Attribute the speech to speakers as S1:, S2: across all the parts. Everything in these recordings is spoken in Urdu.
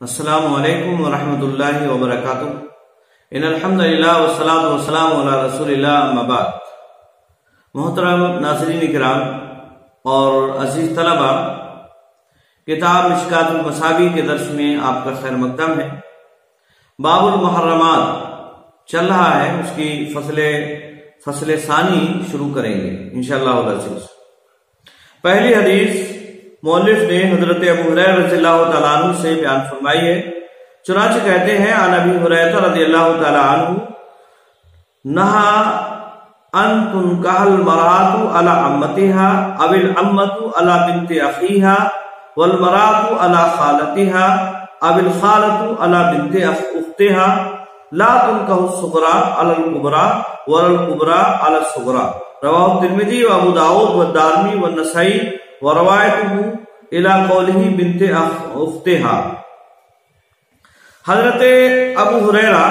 S1: السلام علیکم ورحمۃ اللہ وبرکاتہ۔ ان الحمدللہ والصلاۃ والسلام علی رسول اللہ، اما بعد۔ محترم ناظرین کرام اور عزیز طلبہ، کتاب مشکات المصابیح کے درس میں آپ کا خیر مقدم ہے۔ باب المحرمات چل رہا ہے، اس کی فصل ثانی شروع کریں گے انشاءاللہ العزیز۔ پہلی حدیث مؤلف نے حضرت ابو ہریرہ رضی اللہ تعالیٰ عنہ سے بیان فرمائی ہے۔ چنانچہ کہتے ہیں عن ابی ہریرہ رضی اللہ تعالیٰ عنہ نہا ان تنکح المرأۃ علی عمتها او العمۃ علی بنت اخیها والمرأۃ علی خالتها او الخالۃ علی بنت اختها لا تنکح الصغرى علی الکبریٰ ولا الکبریٰ علی الصغریٰ۔ رواہ الترمذی و ابو داؤد والدارمی والنسائی وروایتہ الی قولہ بنت اختہا۔ حضرت ابو ہریرہ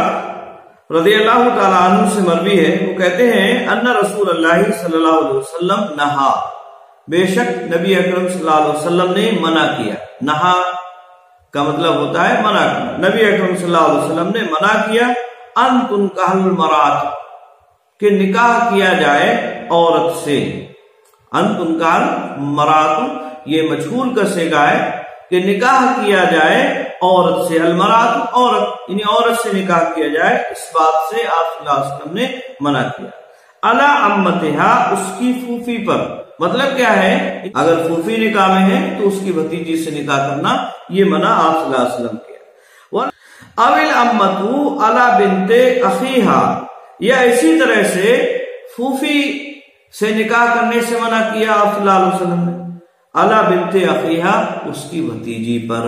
S1: رضی اللہ تعالیٰ عنہ سے مروی ہے، وہ کہتے ہیں ان رسول اللہ صلی اللہ علیہ وسلم نہا، بے شک نبی اکرم صلی اللہ علیہ وسلم نے منع کیا۔ نہا کا مطلب ہوتا ہے منع کرنا۔ نبی اکرم صلی اللہ علیہ وسلم نے منع کیا ان تنکح المرأۃ، کہ نکاح کیا جائے عورت سے۔ ان تنکح المرأۃ یہ مجہول کا صیغہ ہے کہ نکاح کیا جائے عورت سے۔ المرأۃ عورت، یعنی عورت سے نکاح کیا جائے، اس بات سے آپ صلی اللہ علیہ وسلم نے منع کیا۔ علی عمتہا، اس کی پھوپھی پر، مطلب کیا ہے، اگر پھوپھی نکاح میں ہے تو اس کی بھتیجی سے نکاح کرنا، یہ منع آپ صلی اللہ علیہ وسلم کیا۔ او العمۃ علی بنت اخیہا، یا اسی طرح سے پھوپھی سے نکاح کرنے سے منع کیا آپ صلی اللہ علیہ وسلم نے علی بنت اخیہا، اس کی بھتیجی پر۔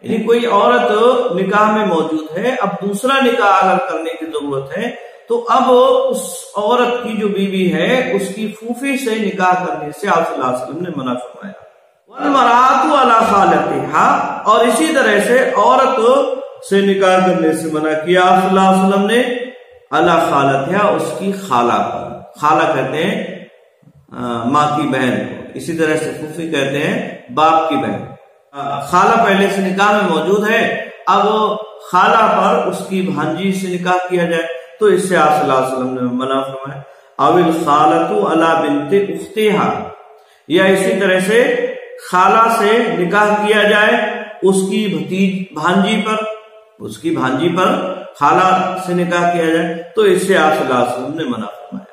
S1: یعنی کوئی عورت نکاح میں موجود ہے، اب دوسرا نکاح اگر کرنے کی ضرورت ہے تو اب اس عورت کی جو بیوی ہے اس کی پھوپھی سے نکاح کرنے سے آپ صلی اللہ علیہ وسلم نے منع فرمایا۔ والمرأۃ علی خالتہا، اور اسی طرح سے عورت سے نکاح کرنے سے منع کیا آپ صلی اللہ علیہ وسلم نے علی خالتہا، اس کی خالہ پر۔ خالہ کہتے ہیں ماں کی بہن کو، اسی طرح سے پھوپھی کہتے ہیں باپ کی بہن۔ خالہ پہلے سے نکاح میں موجود ہے، اب خالہ پر اس کی بھانجی سے نکاح کیا جائے تو اس سے آپ صلی اللہ علیہ وسلم نے منع فرمایا۔ او الخالۃ علی بنت اختہا، یا اسی طرح سے خالہ سے نکاح کیا جائے اس کی بھانجی پر، اس کی بھانجی پر خالہ سے نکاح کیا جائے تو اس سے آپ صلی اللہ علیہ وسلم نے منع فرمایا۔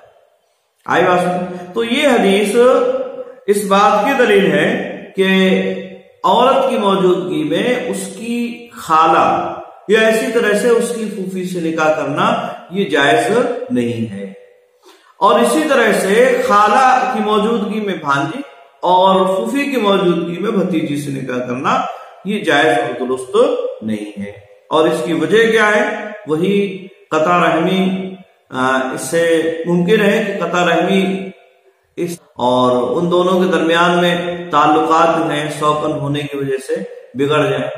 S1: آئی بات؟ تو یہ حدیث اس بات کی دلیل ہے کہ عورت کی موجودگی میں اس کی خالہ یا اسی طرح سے اس کی پھوپھی سے نکاح کرنا یہ جائز نہیں ہے، اور اسی طرح سے خالہ کی موجودگی میں بھانجی اور پھوپھی کی موجودگی میں بھتیجی سے نکاح کرنا یہ جائز اور درست نہیں ہے۔ اور اس کی وجہ کیا ہے؟ وہی قطع رحمی، اس سے ممکن ہے کہ قطع رحمی اس اور ان دونوں کے درمیان میں تعلقات جو ہیں سوکن ہونے کی وجہ سے بگڑ جائیں،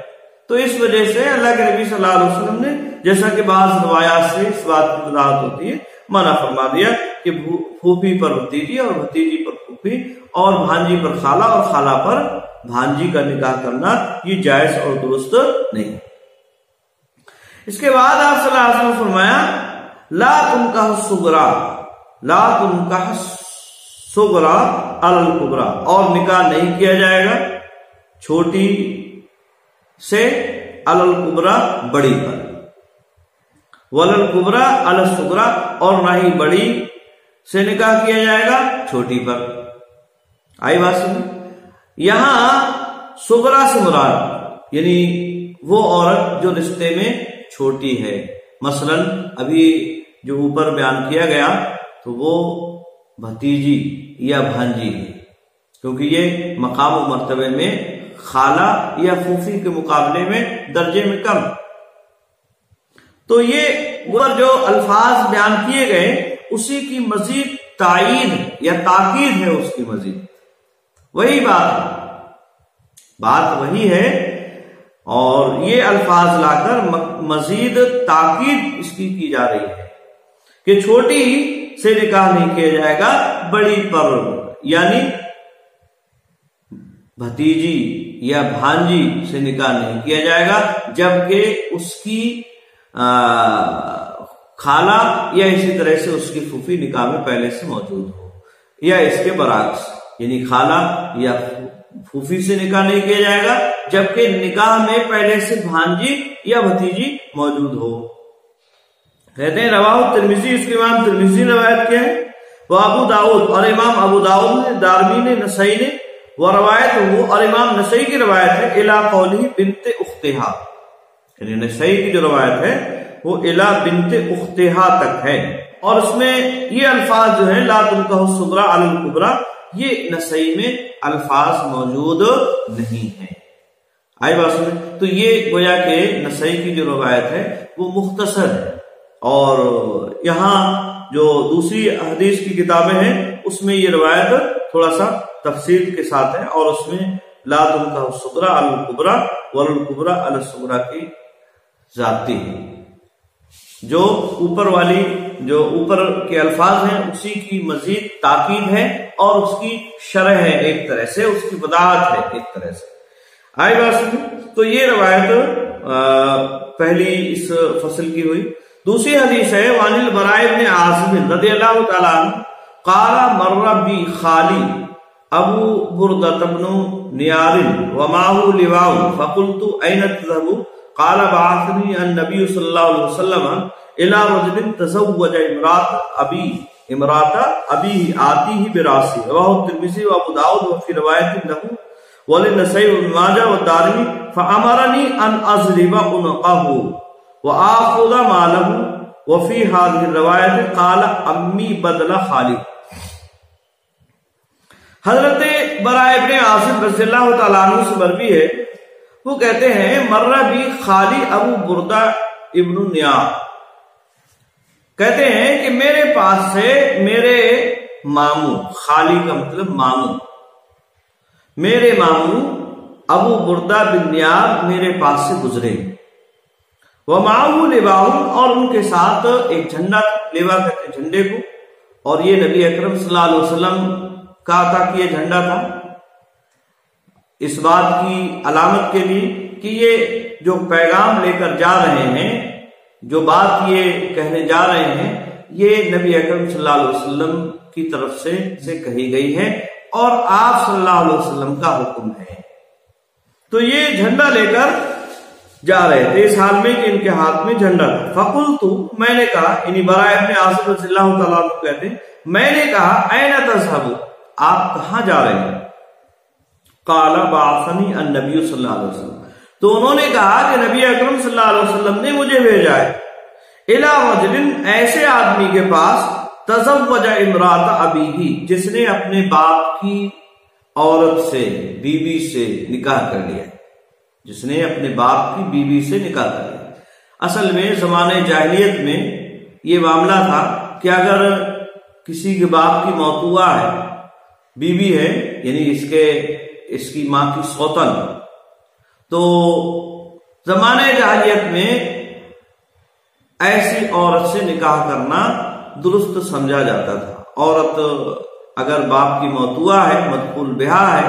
S1: تو اس وجہ سے اللہ کے نبی صلی اللہ علیہ وسلم نے، جیسا کہ بعض روایات سے اس بات کی وضاحت ہوتی ہے، منع فرما دیا کہ پھوپھی پر بھتیجی اور بھتیجی پر پھوپھی اور بھانجی پر خالہ اور خالہ پر بھانجی کا نکاح کرنا یہ جائز اور درست نہیں۔ اس کے بعد آپ صلی اللہ علیہ وسلم نے فرمایا لا تنکح الصغریٰ، لا تنکح الصغریٰ علی الکبریٰ، اور نکاح نہیں کیا جائے گا چھوٹی سے علی الکبریٰ، بڑی پر، ولا الکبریٰ علی الصغریٰ، اور نہ ہی بڑی سے نکاح کیا جائے گا چھوٹی پر۔ آئی بات سمجھ؟ یہاں صغریٰ سے مراد یعنی وہ عورت جو رشتے میں چھوٹی ہے، مثلا ابھی جو اوپر بیان کیا گیا تو وہ بھتیجی یا بھانجی ہے، کیونکہ یہ مقام و مرتبے میں خالہ یا پھوپھی کے مقابلے میں درجے میں کم، تو یہ جو الفاظ بیان کیے گئے اسی کی مزید تائید یا تاکید ہے، اس کی مزید وہی بات وہی ہے، اور یہ الفاظ لا کر مزید تاکید اس کی جا رہی ہے کہ چھوٹی سے نکاح نہیں کیا جائے گا، بڑی پر، یعنی بھتیجی یا بھانجی سے نکاح نہیں کیا جائے گا جبکہ اس کی خالہ یا اسی طرح سے اس کی پھوپھی نکاح میں پہلے سے موجود ہو، یا اس کے برعکس، یعنی خالہ یا پھوپھی سے نکاح نہیں کیا جائے گا جبکہ نکاح میں پہلے سے بھانجی یا بھتیجی موجود ہو۔ کہتے ہیں رواہ ترمذی، اس کے امام ترمذی روایت کیا ہے، وہ ابو داؤد اور امام ابو داؤد نے، دارمی نے، نسائی نے، وہ روایت ہو، اور امام نسائی کی روایت ہے الا قولی بنت اختہا، یعنی نسائی کی جو روایت ہے وہ الا بنت اختہا تک ہے، اور اس میں یہ الفاظ جو ہیں لا تنکح الصغریٰ علی الکبریٰ، یہ نسائی میں الفاظ موجود نہیں ہیں۔ آئی بات سمجھ؟ تو یہ گویا کہ نسائی کی جو روایت ہے وہ مختصر ہے، اور یہاں جو دوسری حدیث کی کتابیں ہیں اس میں یہ روایت تھوڑا سا تفصیل کے ساتھ ہے، اور اس میں لا تنکح الصغریٰ علی الکبریٰ والکبریٰ علی الصغریٰ کی ذاتی ہے۔ جو اوپر والی، جو اوپر کے الفاظ ہیں اسی کی مزید تاکید ہے اور اس کی شرح ہے، ایک طرح سے اس کی وضاحت ہے ایک طرح سے۔ آئی بات سمجھ؟ تو یہ روایت پہلی اس فصل کی ہوئی۔ دوسری حدیث ہے وعن البراء بن عازب رضی اللہ تعالیٰ عنہ قال مر بی خالی ابو بردۃ بن نیار ومعه لواء فقلت این تذهب قال بعثني النبي صلی اللہ علیہ وسلم الى رجل تزوج امرأة ابيه آتيه براسه رواه الترمذی وابو داؤد وفي روایت له وللنسائی وابن ماجہ والدارمی فامرني ان اضرب عنقه وآخذ ماله وفي هذه الروایت قال امی بدل خالی۔ حضرت براء ابن عازب رضی اللہ تعالیٰ عنہ سے مروی ہے، وہ کہتے ہیں مرہ بھی خالی ابو بردہ ابن نیار، کہتے ہیں کہ میرے پاس سے میرے ماموں، خالی کا مطلب ماموں، میرے ماموں ابو بردہ بن نیار میرے پاس سے گزرے، ومعه لواء، اور ان کے ساتھ ایک جھنڈا، لیوا کہتے ہیں جھنڈے کو، اور یہ نبی اکرم صلی اللہ علیہ وسلم کا عطا کیا جھنڈا تھا، اس بات کی علامت کے لیے کہ یہ جو پیغام لے کر جا رہے ہیں، جو بات یہ کہنے جا رہے ہیں، یہ نبی اکرم صلی اللہ علیہ وسلم کی طرف سے کہی گئی ہے اور آپ صلی اللہ علیہ وسلم کا حکم ہے۔ تو یہ جھنڈا لے کر جا رہے تھے اس حال میں کہ ان کے ہاتھ میں جھنڈا تھا۔ فقلت، میں نے کہا، یعنی براء ابن عازب رضی اللہ تعالیٰ عنہ کہتے ہیں میں نے کہا این تذهب، آپ کہاں جا رہے ہیں؟ قال بعثني النبی صلی اللہ علیہ وسلم، تو انہوں نے کہا کہ نبی اکرم صلی اللہ علیہ وسلم نے مجھے بھیجا ہے الی رجل، ایسے آدمی کے پاس، تزوج امرأة ابیہ، جس نے اپنے باپ کی عورت سے، بیوی سے نکاح کر لیا، جس نے اپنے باپ کی بیوی سے نکاح کر لیا۔ اصل میں زمانے جاہلیت میں یہ معاملہ تھا کہ اگر کسی کے باپ کی موت ہوا ہے، بیوی ہے، یعنی اس کی ماں کی سوتن، تو زمانے جاہلیت میں ایسی عورت سے نکاح کرنا درست سمجھا جاتا تھا۔ عورت اگر باپ کی موت ہوا ہے، مدخول بہا ہے،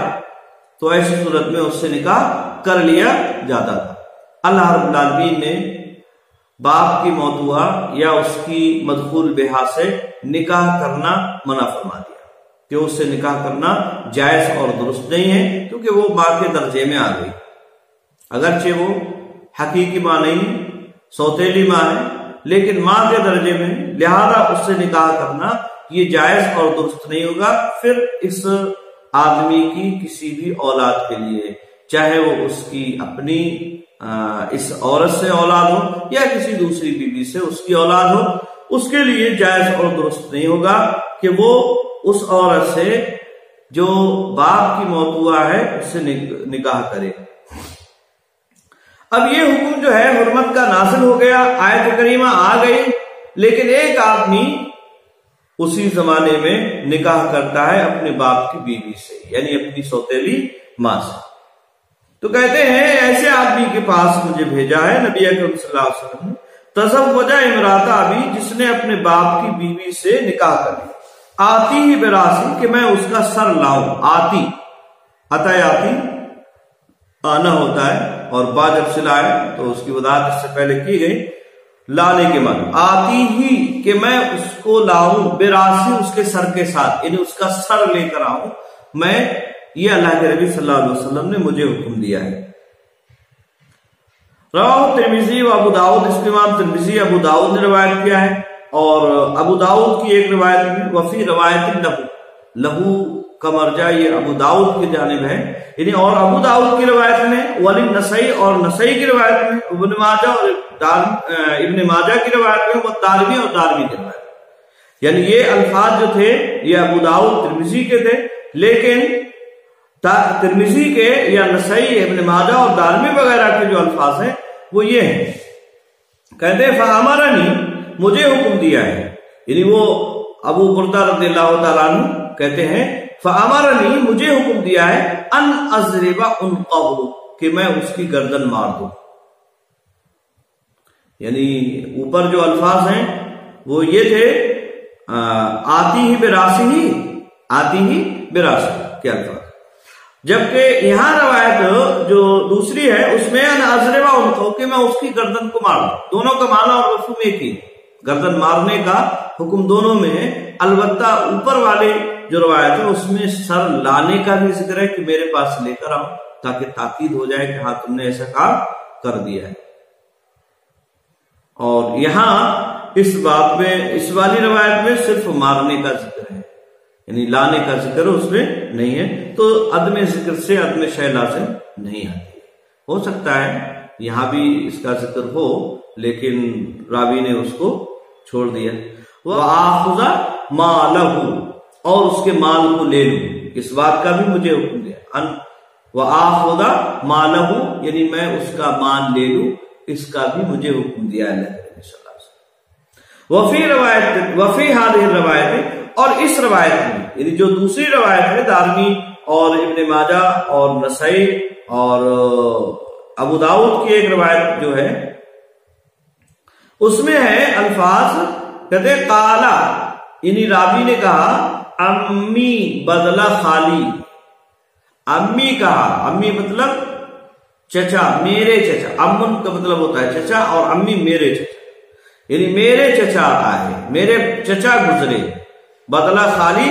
S1: تو ایسی صورت میں اس سے نکاح کر لیا جاتا تھا۔ اللہ رب العالمین نے باپ کی موت ہوا یا اس کی مدخول بہا سے نکاح کرنا منع فرما دیا کہ اس سے نکاح کرنا جائز اور درست نہیں ہے، کیونکہ وہ ماں کے درجے میں آ گئی، اگرچہ وہ حقیقی ماں نہیں، سوتیلی ماں ہے، لیکن ماں کے درجے میں، لہذا اس سے نکاح کرنا یہ جائز اور درست نہیں ہوگا۔ پھر اس آدمی کی کسی بھی اولاد کے لیے، چاہے وہ اس کی اپنی اس عورت سے اولاد ہو یا کسی دوسری بیوی سے اس کی اولاد ہو، اس کے لیے جائز اور درست نہیں ہوگا کہ وہ اس عورت سے جو باپ کی موت ہوا ہے اس سے نکاح کرے۔ اب یہ حکم جو ہے حرمت کا نازل ہو گیا، آیت کریمہ آ گئی، لیکن ایک آدمی اسی زمانے میں نکاح کرتا ہے اپنے باپ کی بیوی سے، یعنی اپنی سوتیلی ماں سے۔ تو کہتے ہیں ایسے آدمی کے پاس مجھے بھیجا ہے نبی اکرم صلی اللہ علیہ وسلم، تزوج امرأة ابی، جس نے اپنے باپ کی بیوی سے نکاح کر لیا، آتی ہی براسی، کہ میں اس کا سر لاؤں، آتی، آتی آنا ہوتا ہے، اور با جب صلہ ہے تو اس کی وضاحت اس سے پہلے کی گئی، لانے کے معنی آتی ہی کہ میں اس کو لاؤں، براسی اس کے سر کے ساتھ، یعنی اس کا سر لے کر آؤں میں، یہ اللہ کے نبی صلی اللہ علیہ وسلم نے مجھے حکم دیا ہے۔ رواہ ترمذی و ابو داؤد، اس کے امام ترمذی ابو داؤد نے روایت کیا ہے، اور ابو داؤد کی ایک روایت میں وفی روایت لہو، لہو کا مرجع یہ ابو داؤد کی جانب ہے، یعنی اور ابو داؤد کی روایت میں، وللنسائی اور نسائی کی روایت میں، ابن ماجہ اور ابن ماجہ کی روایت میں، والدارمی اور دارمی کی روایت میں، یعنی یہ الفاظ جو تھے یہ ابو داؤد ترمذی کے تھے، لیکن ترمذی کے یا نسائی ابن ماجہ اور دارمی وغیرہ کے جو الفاظ ہیں وہ یہ ہیں، کہتے ہیں فامرنی، مجھے حکم دیا ہے، یعنی وہ ابو بردہ رضی اللہ تعالیٰ عنہ کہتے ہیں فامرنی، مجھے حکم دیا ہے، ان اضرب عنقہ، کہ میں اس کی گردن مار دوں، یعنی اوپر جو الفاظ ہیں وہ یہ تھے آتی ہی براسی ہی، آتی ہی براسی کے الفاظ، جبکہ یہاں روایت جو دوسری ہے اس میں ان اضرب عنقہ، کہ میں اس کی گردن کو مار دوں، دونوں کا معنی اور مفہوم ایک ہی، گردن مارنے کا حکم دونوں میں ہے، البتہ اوپر والے جو روایت ہے اس میں سر لانے کا بھی ذکر ہے کہ میرے پاس لے کر آؤ، تاکہ تاکید ہو جائے کہ ہاں تم نے ایسا کام کر دیا ہے۔ اور یہاں اس باب میں، اس والی روایت میں صرف مارنے کا ذکر ہے، یعنی لانے کا ذکر اس میں نہیں ہے، تو عدم ذکر سے عدم شیء لازم نہیں آتی، ہو سکتا ہے یہاں بھی اس کا ذکر ہو لیکن راوی نے اس کو چھوڑ دیا۔ وآخذ مالہ، اور اس کے مال کو لے لوں، اس بات کا بھی مجھے حکم دیا، وآخذ مالہ، یعنی میں اس کا مال لے لوں، اس کا بھی مجھے حکم دیا اللہ کے نبی صلی اللہ علیہ وسلم۔ وفی روایت، وفی هذه الروایت، اور اس روایت میں، یعنی جو دوسری روایت ہے دارمی اور ابن ماجہ اور نسائی اور ابو داؤد کی ایک روایت جو ہے اس میں ہے الفاظ، کہتے قالا، یعنی راوی نے کہا امی بدلہ خالی، امی کہا، امی مطلب چچا، میرے چچا، امن کا مطلب ہوتا ہے چچا، اور امی میرے چچا، یعنی میرے چچا آئے، میرے چچا گزرے، بدلہ خالی،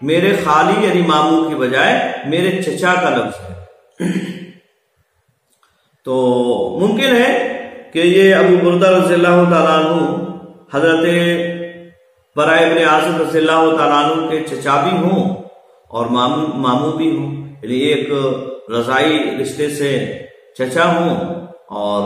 S1: میرے خالی یعنی ماموں کی بجائے میرے چچا کا لفظ ہے، تو ممکن ہے کہ یہ ابو بردہ رضی اللہ تعالیٰ عنہ حضرت برائے ابن عازب رضی اللہ تعالیٰ عنہ کے چچا بھی ہوں اور ماموں بھی ہوں، یعنی ایک رضائی رشتے سے چچا ہوں اور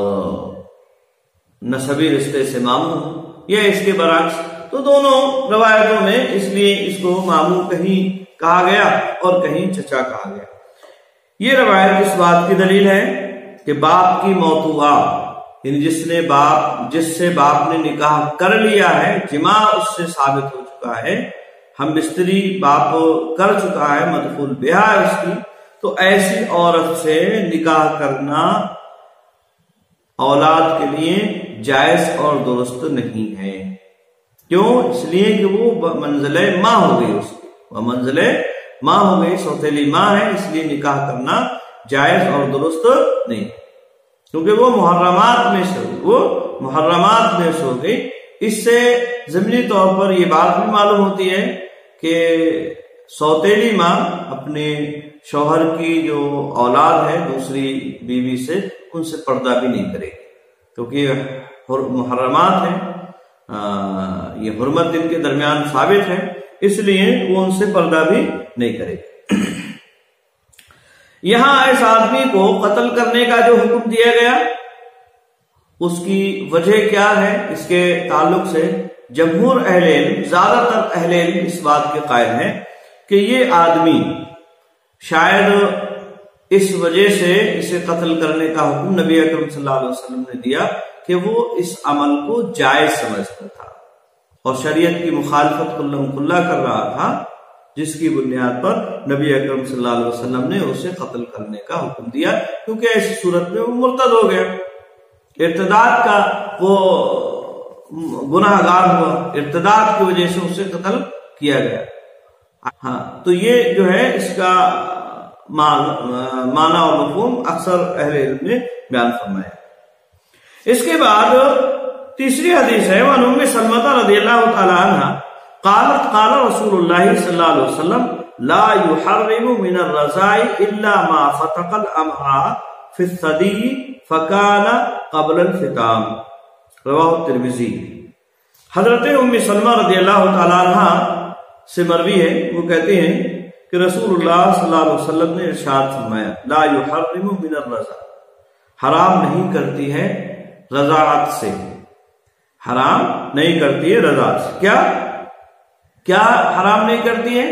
S1: نسبی رشتے سے ماموں ہوں، یا اس کے برعکس، تو دونوں روایتوں میں اس لیے اس کو ماموں کہیں کہا گیا اور کہیں چچا کہا گیا۔ یہ روایت اس بات کی دلیل ہے کہ باپ کی موتوعہ، یعنی جس سے باپ نے نکاح کر لیا ہے، جماع اس سے ثابت ہو چکا ہے، ہم بستری باپ کر چکا ہے، مدخول بیاہ اس کی، تو ایسی عورت سے نکاح کرنا اولاد کے لیے جائز اور درست نہیں ہے۔ کیوں؟ اس لیے کہ وہ منزلِ ماں ہو گئی، اس کی وہ منزلِ ماں ہو گئی، سوتیلی ماں ہے، اس لیے نکاح کرنا جائز اور درست نہیں، کیونکہ وہ محرمات میں سے ہو گئی۔ اس سے ضمنی طور پر یہ بات بھی معلوم ہوتی ہے کہ سوتیلی ماں اپنے شوہر کی جو اولاد ہے دوسری بیوی سے، ان سے پردہ بھی نہیں کرے گی، کیونکہ محرمات ہیں، یہ حرمت ان کے درمیان ثابت ہے، اس لیے وہ ان سے پردہ بھی نہیں کرے گی۔ یہاں اس آدمی کو قتل کرنے کا جو حکم دیا گیا اس کی وجہ کیا ہے؟ اس کے تعلق سے جمہور اہل علم، زیادہ تر اہل علم اس بات کے قائل ہیں کہ یہ آدمی شاید اس وجہ سے اسے قتل کرنے کا حکم نبی اکرم صلی اللہ علیہ وسلم نے دیا کہ وہ اس عمل کو جائز سمجھتا تھا اور شریعت کی مخالفت کلّا کر رہا تھا، جس کی بنیاد پر نبی اکرم صلی اللہ علیہ وسلم نے اسے قتل کرنے کا حکم دیا، کیونکہ ایسی صورت میں وہ مرتد ہو گیا، ارتداد کا وہ گناہ گار ہوا، ارتداد کی وجہ سے اسے قتل کیا گیا۔ ہاں، تو یہ جو ہے اس کا معنی اور مفہوم اکثر اہل علم نے بیان فرمایا۔ اس کے بعد تیسری حدیث ہے وعن ام سلمہ رضی اللہ تعالی عنہ قالت قال رسول اللہ صلی اللہ علیہ وسلم لا يحرم من الرضاع الا ما فتق الامعاء في الثدي فكان قبل الفطام، رواہ الترمذی۔ حضرت ام سلمہ رضی اللہ تعالی عنہ سے مروی ہے، وہ کہتے ہیں کہ رسول اللہ صلی اللہ علیہ وسلم نے ارشاد فرمایا لا يحرم من الرضاع، حرام نہیں کرتی ہے رضاعت سے، حرام نہیں کرتی ہے رضاعت سے۔ کیا حرام نہیں کرتی ہے؟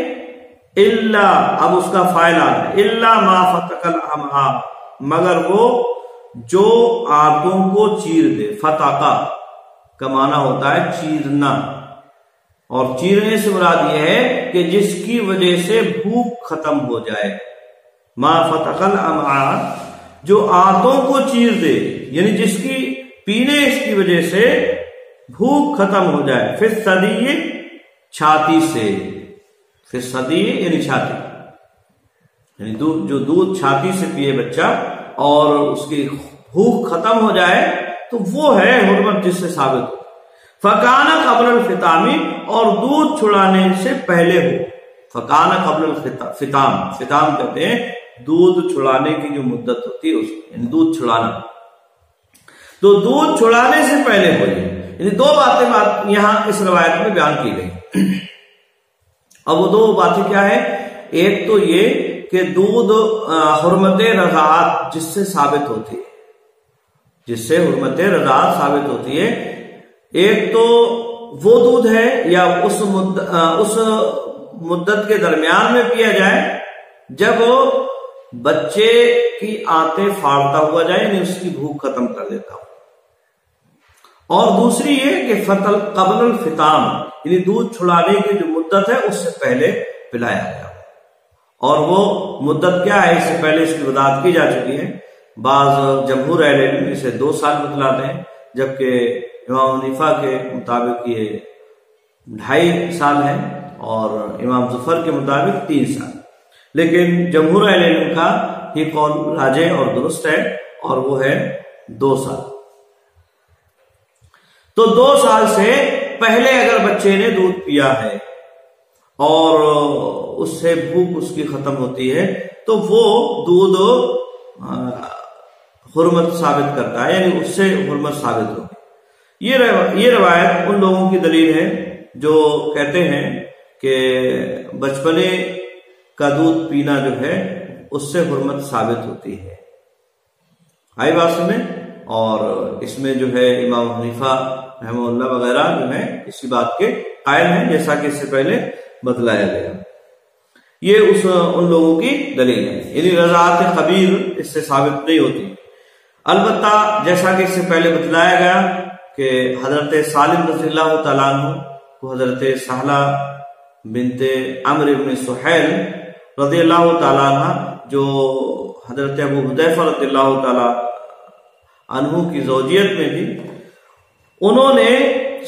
S1: الا، اب اس کا فاعل ہے، الا ما فتق الامعاء، مگر وہ جو آنتوں کو چیر دے۔ فتقہ کا معنی ہوتا ہے چیرنا، اور چیرنے سے مراد یہ ہے کہ جس کی وجہ سے بھوک ختم ہو جائے۔ ما فتق الامعاء، جو آنتوں کو چیر دے، یعنی جس کی پینے اس کی وجہ سے بھوک ختم ہو جائے۔ فی الثدی، چھاتی سے، فی الثدی یعنی چھاتی، یعنی جو دودھ چھاتی سے پیے بچہ اور اس کی بھوک ختم ہو جائے تو وہ ہے حرمت جس سے ثابت ہو۔ فکان قبل الفطام، اور دودھ چھڑانے سے پہلے ہو۔ فکان قبل الفطام، فطام کہتے ہیں دودھ چھڑانے کی جو مدت ہوتی ہے اس کو، یعنی دودھ چھڑانا، تو دودھ چھڑانے سے پہلے ہو جائے۔ یعنی دو باتیں یہاں اس روایت میں بیان کی گئی۔ اب وہ دو باتیں کیا ہے؟ ایک تو یہ کہ دودھ حرمت رضاعت جس سے ثابت ہوتی ہے، جس سے حرمت رضاعت ثابت ہوتی ہے، ایک تو وہ دودھ ہے یا اس مدت کے درمیان میں پیا جائے جب بچے کی آنتیں پھاڑتا ہوا جائے، یعنی اس کی بھوک ختم کر دیتا ہو، اور دوسری یہ کہ قبل الفطام، یعنی دودھ چھڑانے کی جو مدت ہے اس سے پہلے پلایا گیا، اور وہ مدت کیا ہے اس سے پہلے اس کی وضاحت کی جا چکی ہے۔ بعض جمہور اہل علم اسے 2 سال بتلاتے ہیں، جبکہ امام حنیفہ کے مطابق یہ 2.5 سال ہے، اور امام ظفر کے مطابق 3 سال، لیکن جمہور اہل علم کا یہ قول راجح اور درست ہے، اور وہ ہے 2 سال۔ تو 2 سال سے پہلے اگر بچے نے دودھ پیا ہے اور اس سے بھوک اس کی ختم ہوتی ہے تو وہ دودھ حرمت ثابت کرتا ہے، یعنی اس سے حرمت ثابت ہوگی۔ یہ روایت ان لوگوں کی دلیل ہے جو کہتے ہیں کہ بچپنے کا دودھ پینا جو ہے اس سے حرمت ثابت ہوتی ہے۔ آئی بات سمجھ؟ اور اس میں جو ہے امام حنیفہ رحمہ اللہ وغیرہ جو ہے اسی بات کے قائل ہیں، جیسا کہ اس سے پہلے بتلایا گیا۔ یہ ان لوگوں کی دلیل ہے، یعنی رضاعت خبیر اس سے ثابت نہیں ہوتی۔ البتہ جیسا کہ اس سے پہلے بتلایا گیا کہ حضرت سالم رضی اللہ تعالیٰ عنہ کو حضرت سہلہ بنت عمرو بن سہیل رضی اللہ تعالیٰ عنہ، جو حضرت ابو حذیفہ رضی اللہ تعالیٰ عنہ کی زوجیت میں تھی، انہوں نے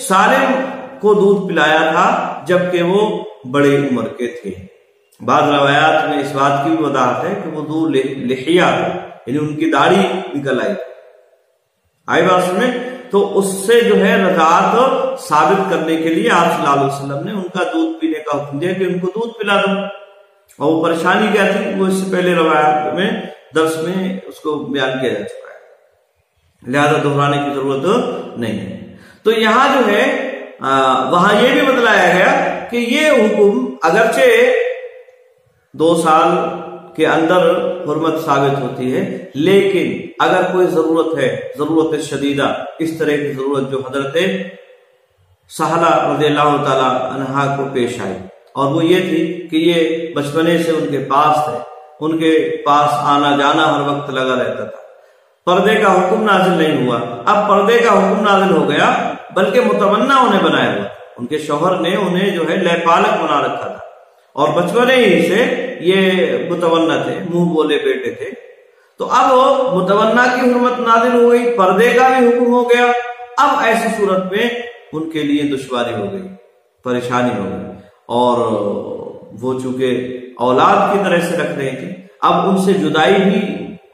S1: سالم کو دودھ پلایا تھا جبکہ وہ بڑے عمر کے تھے۔ بعض روایات میں اس بات کی بھی وضاحت ہے کہ وہ دودھ لحیہ، یعنی ان کی داڑھی نکل آئی بات میں، تو اس سے جو ہے رضاعت ثابت کرنے کے لیے آپ صلی اللہ علیہ وسلم نے ان کا دودھ پینے کا حکم دیا کہ ان کو دودھ پلا دو۔ اور وہ پریشانی کیا تھی وہ اس سے پہلے روایات میں درس میں اس کو بیان کیا جا چکا ہے، لہذا دہرانے کی ضرورت نہیں ہے۔ تو یہاں جو ہے وہاں یہ بھی بتلایا گیا کہ یہ حکم اگرچہ 2 سال کے اندر حرمت ثابت ہوتی ہے، لیکن اگر کوئی ضرورت ہے، ضرورت شدیدہ، اس طرح کی ضرورت جو حضرت سہلہ رضی اللہ تعالی عنہا کو پیش آئی، اور وہ یہ تھی کہ یہ بچپنے سے ان کے پاس تھے، ان کے پاس آنا جانا ہر وقت لگا رہتا تھا، پردے کا حکم نازل نہیں ہوا۔ اب پردے کا حکم نازل ہو گیا، بلکہ متمنا انہیں بنایا ہوا، ان کے شوہر نے انہیں جو ہے لے پالک بنا رکھا تھا، اور بچپنے ہی سے یہ متمنا تھے، منہ بولے بیٹے تھے۔ تو اب متمنا کی حرمت نازل ہو گئی، پردے کا بھی حکم ہو گیا۔ اب ایسی صورت میں ان کے لیے دشواری ہو گئی، پریشانی ہو گئی، اور وہ چونکہ اولاد کی طرح سے رکھ رہی تھی، اب ان سے جدائی بھی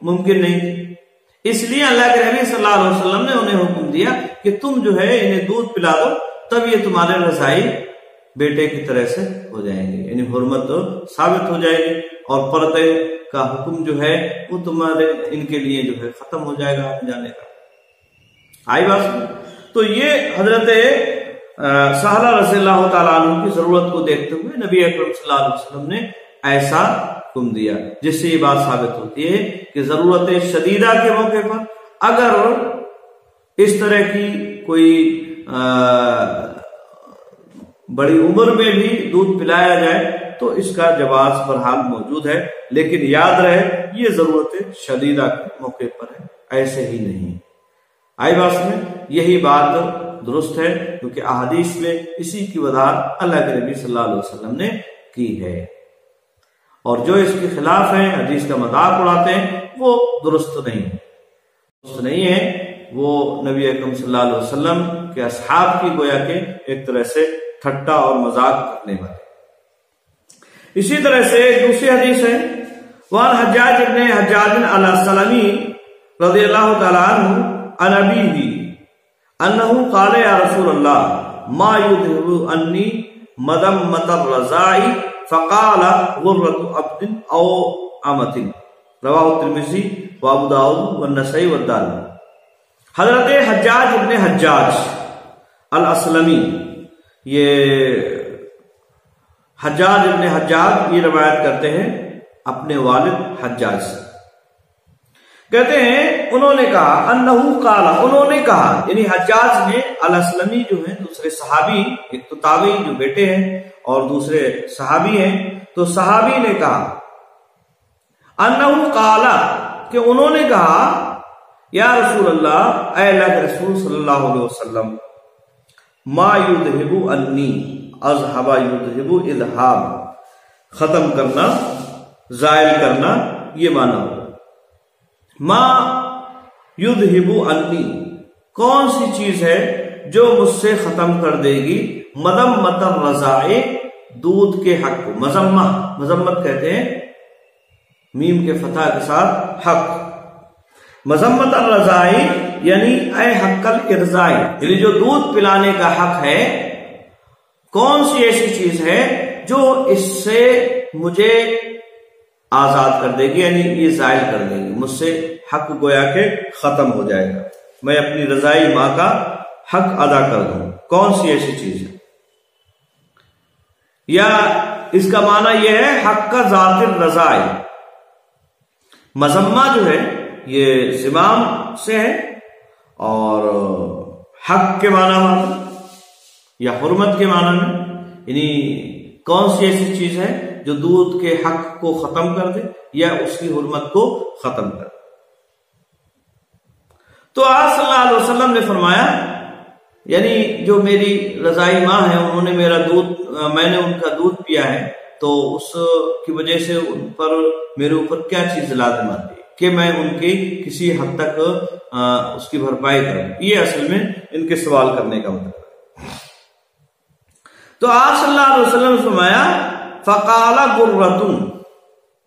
S1: ممکن نہیں تھی، اس لیے اللہ کے نبی صلی اللہ علیہ وسلم نے انہیں حکم دیا کہ تم جو ہے انہیں دودھ پلا دو، تب یہ تمہارے رضائی بیٹے کی طرح سے ہو جائیں گے، یعنی حرمت ثابت ہو جائے گی، اور پردے کا حکم جو ہے وہ تمہارے ان کے لیے جو ہے ختم ہو جائے گا آنے جانے کا۔ آئی بات؟ تو یہ حضرت سہلہ رضی اللہ تعالیٰ عنہ کی ضرورت کو دیکھتے ہوئے نبی اکرم صلی اللہ علیہ وسلم نے ایسا حکم دیا، جس سے یہ بات ثابت ہوتی ہے کہ ضرورت شدیدہ کے موقع پر اگر اس طرح کی کوئی بڑی عمر میں بھی دودھ پلایا جائے تو اس کا جواز بہرحال موجود ہے، لیکن یاد رہے یہ ضرورت شدیدہ کے موقع پر ہے، ایسے ہی نہیں۔ آئی بات میں یہی بات درست ہے، کیونکہ احادیث میں اسی کی وضاحت اللہ کے نبی صلی اللہ علیہ وسلم نے کی ہے، اور جو اس کے خلاف ہیں، حدیث کا مذاق اڑاتے ہیں، وہ درست نہیں ہے، وہ نبی اکرم صلی اللہ علیہ وسلم کے اصحاب کی گویا کہ ایک طرح سے ٹھٹا اور مذاق کرنے والے۔ اسی طرح سے ایک دوسری حدیث ہے، وان حجاج ابن حجاج الاسلمی رضی اللہ تعالیٰ عنہ عن ابیہ انہ قال یا رسول اللہ ما یذهب عنی مذمۃ الرضاع فقال غرۃ عبد او امۃ، رواہ الترمذی وابو داؤد والنسائی والدارمی۔ حضرت حجاج ابن حجاج الاسلمی، یہ حجاج ابن حجاج یہ روایت کرتے ہیں اپنے والد حجاج سے، کہتے ہیں انہوں نے کہا انہو قال، انہوں نے کہا، یعنی حجاج نے الاسلمی جو ہیں دوسرے صحابی، ایک تو تابعی جو بیٹے ہیں اور دوسرے صحابی ہیں، تو صحابی نے کہا انہو قال کہ انہوں نے کہا یا رسول اللہ، اے اللہ کے رسول صلی اللہ علیہ وسلم، ما یذہب انی، اذہب یذہب اذہاب، ختم کرنا، زائل کرنا، یہ معنی ہو۔ ما یذہب انی، کون سی چیز ہے جو مجھ سے ختم کر دے گی، مذمۃ الرضاع، دودھ کے حق کو، مذمت کہتے ہیں میم کے فتح کے ساتھ حق، مذمۃ الرضاع یعنی اے حق الارضاع، یعنی جو دودھ پلانے کا حق ہے، کون سی ایسی چیز ہے جو اس سے مجھے آزاد کر دے گی، یعنی یہ زائل کر دے گی، مجھ سے حق گویا کہ ختم ہو جائے گا، میں اپنی رضائی ماں کا حق ادا کر دوں، کون سی ایسی چیز ہے؟ یا اس کا معنی یہ ہے حق کا ذات الرضاع، مذمہ جو ہے یہ زمام سے ہے، اور حق کے معنی میں یا حرمت کے معنی میں، یعنی کون سی ایسی چیز ہے جو دودھ کے حق کو ختم کر دے یا اس کی حرمت کو ختم کر دے۔ تو آپ صلی اللہ علیہ وسلم نے فرمایا، یعنی جو میری رضائی ماں ہے، انہوں نے میرا دودھ، میں نے ان کا دودھ پیا ہے، تو اس کی وجہ سے ان پر میرے اوپر کیا چیز لازم آتی ہے کہ میں ان کی کسی حد تک اس کی بھرپائی کروں، یہ اصل میں ان کے سوال کرنے کا مطلب ہے۔ تو آپ صلی اللہ علیہ وسلم نے فرمایا فقال غرۃ،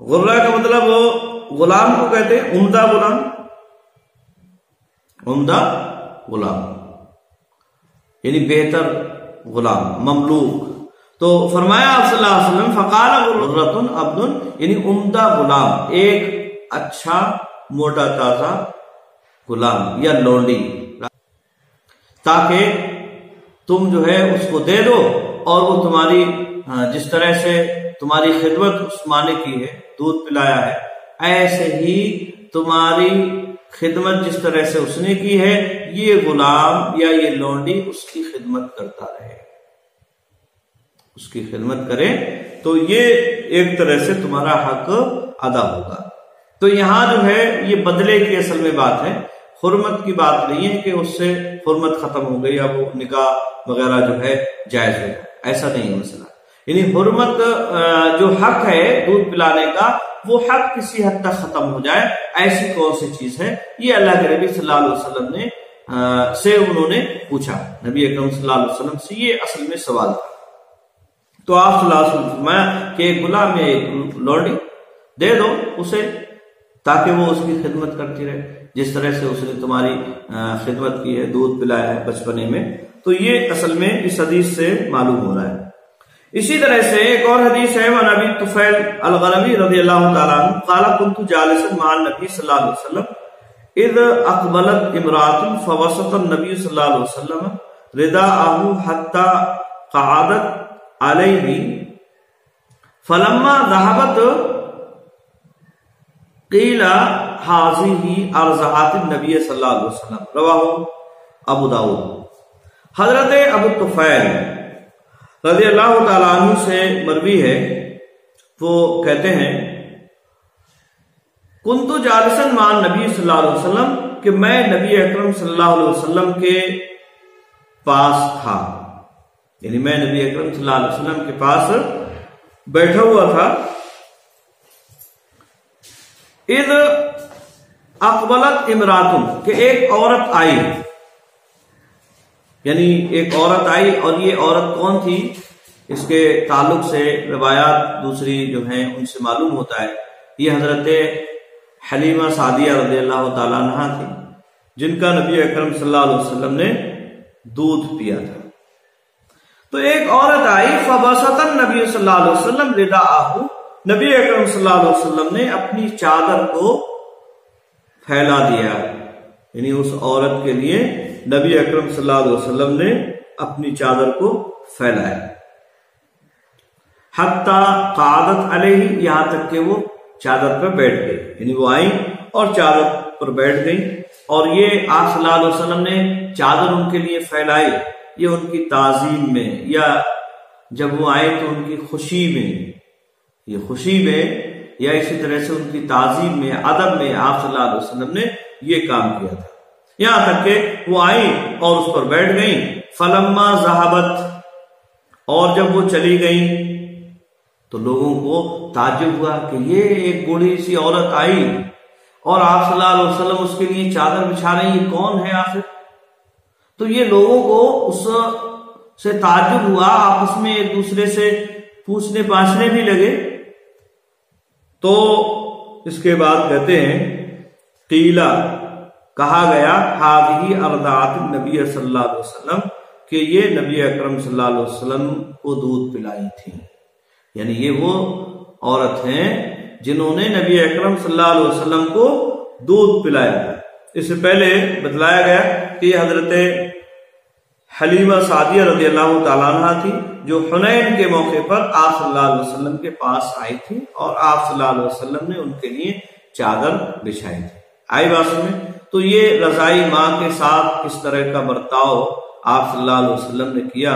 S1: غرہ کا مطلب غلام کو کہتے ہیں، عمدہ غلام، عمدہ غلام یعنی بہتر غلام، مملوک۔ تو فرمایا آپ صلی اللہ علیہ وسلم فقال غرۃ عبد، یعنی عمدہ غلام، ایک اچھا موٹا تازہ غلام یا لونڈی، تاکہ تم جو ہے اس کو دے دو، اور وہ تمہاری جس طرح سے تمہاری خدمت اس ماں نے کی ہے، دودھ پلایا ہے، ایسے ہی تمہاری خدمت جس طرح سے اس نے کی ہے، یہ غلام یا یہ لونڈی اس کی خدمت کرتا رہے، اس کی خدمت کرے، تو یہ ایک طرح سے تمہارا حق ادا ہوگا۔ تو یہاں جو ہے یہ بدلے کی اصل میں بات ہے، حرمت کی بات نہیں ہے کہ اس سے حرمت ختم ہو گئی یا وہ نکاح وغیرہ جو ہے جائز ہے، ایسا نہیں ہے مسئلہ۔ یعنی حرمت جو حق ہے دودھ پلانے کا، وہ حق کسی حد تک ختم ہو جائے، ایسی کون سی چیز ہے، یہ اللہ کے نبی صلی اللہ علیہ وسلم نے سے انہوں نے پوچھا، نبی اکرم صلی اللہ علیہ وسلم سے یہ اصل میں سوال تھا۔ تو آپ صلی اللہ علیہ وسلم فرمایا کہ ایک غلام ہے، ایک لونڈی، دے دو اسے تاکہ وہ اس کی خدمت کرتی رہے، جس طرح سے اس نے تمہاری خدمت کی ہے، دودھ پلایا ہے بچپنے میں۔ تو یہ اصل میں اس حدیث سے معلوم ہو رہا ہے۔ اسی طرح سے ایک اور حدیث ہے عن ابی طفیل الغنوی رضی اللہ تعالیٰ عنہ قال كنت جالسا مع النبي صلی اللہ علیہ وسلم اذ اقبلت امرأة فوسط النبي صلی اللہ علیہ وسلم رداءه حتى قعدت عليه فلما ذهبت قیل هذه ارضعت النبي صلی اللہ علیہ وسلم، رواہ ابو داؤد۔ حضرت ابو طفیل رضی اللہ تعالیٰ عنہ سے مروی ہے، وہ کہتے ہیں کنت جالسا مع النبی صلی اللہ علیہ وسلم کہ میں نبی اکرم صلی اللہ علیہ وسلم کے پاس تھا، یعنی میں نبی اکرم صلی اللہ علیہ وسلم کے پاس بیٹھا ہوا تھا۔ اذ اقبلت امرأۃ کہ ایک عورت آئی، یعنی ایک عورت آئی، اور یہ عورت کون تھی اس کے تعلق سے روایات دوسری جو ہیں ان سے معلوم ہوتا ہے، یہ حضرت حلیمہ سعدیہ رضی اللہ تعالیٰ عنہ تھی، جن کا نبی اکرم صلی اللہ علیہ وسلم نے دودھ پیا تھا۔ تو ایک عورت آئی، فبسط النبی صلی اللہ علیہ وسلم رداءہ، نبی اکرم صلی اللہ علیہ وسلم نے اپنی چادر کو پھیلا دیا، یعنی اس عورت کے لیے نبی اکرم صلی اللہ علیہ وسلم نے اپنی چادر کو پھیلایا، حتی قعدت علیہ، یہاں تک کہ وہ چادر پر بیٹھ گئی، یعنی وہ آئی اور چادر پر بیٹھ گئی۔ اور یہ آپ صلی اللہ علیہ وسلم نے چادر ان کے لیے پھیلائی، یہ ان کی تعظیم میں، یا جب وہ آئے تو ان کی خوشی میں، یہ خوشی میں یا اسی طرح سے ان کی تعظیم میں، ادب میں آپ صلی اللہ علیہ وسلم نے یہ کام کیا تھا، یہاں تک کہ وہ آئی اور اس پر بیٹھ گئی۔ فلما ذہبت، اور جب وہ چلی گئی تو لوگوں کو تعجب ہوا کہ یہ ایک بوڑھی سی عورت آئی اور آپ صلی اللہ علیہ وسلم اس کے لیے چادر بچھا رہے ہیں، یہ کون ہے آخر؟ تو یہ لوگوں کو اس سے تعجب ہوا، آپس میں ایک دوسرے سے پوچھنے پاچھنے بھی لگے۔ تو اس کے بعد کہتے ہیں قیلا، کہا گیا هذه ارضعت النبی صلی اللہ علیہ وسلم کہ یہ نبی اکرم صلی اللہ علیہ وسلم کو دودھ پلائی تھی، یعنی یہ وہ عورت ہیں جنہوں نے نبی اکرم صلی اللہ علیہ وسلم کو دودھ پلایا تھا۔ اس سے پہلے بتلایا گیا کہ یہ حضرت حلیمہ سعدیہ رضی اللہ تعالیٰ عنہ تھی، جو حنین کے موقع پر آپ صلی اللہ علیہ وسلم کے پاس آئی تھی اور آپ صلی اللہ علیہ وسلم نے ان کے لیے چادر بچھائی تھی۔ آئی بات میں، تو یہ رضائی ماں کے ساتھ کس طرح کا برتاؤ آپ صلی اللہ علیہ وسلم نے کیا،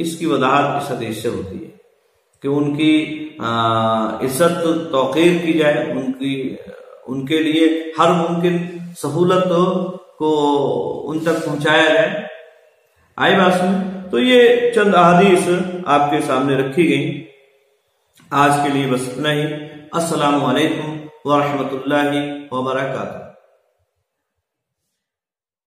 S1: اس کی وضاحت اس حدیث سے ہوتی ہے کہ ان کی عزت توقیر کی جائے، ان کے لیے ہر ممکن سہولت کو ان تک پہنچایا جائے۔ آئی بات میں، تو یہ چند احادیث آپ کے سامنے رکھی گئی۔ آج کے لیے بس اتنا ہی۔ السلام علیکم ورحمۃ اللہ وبرکاتہ۔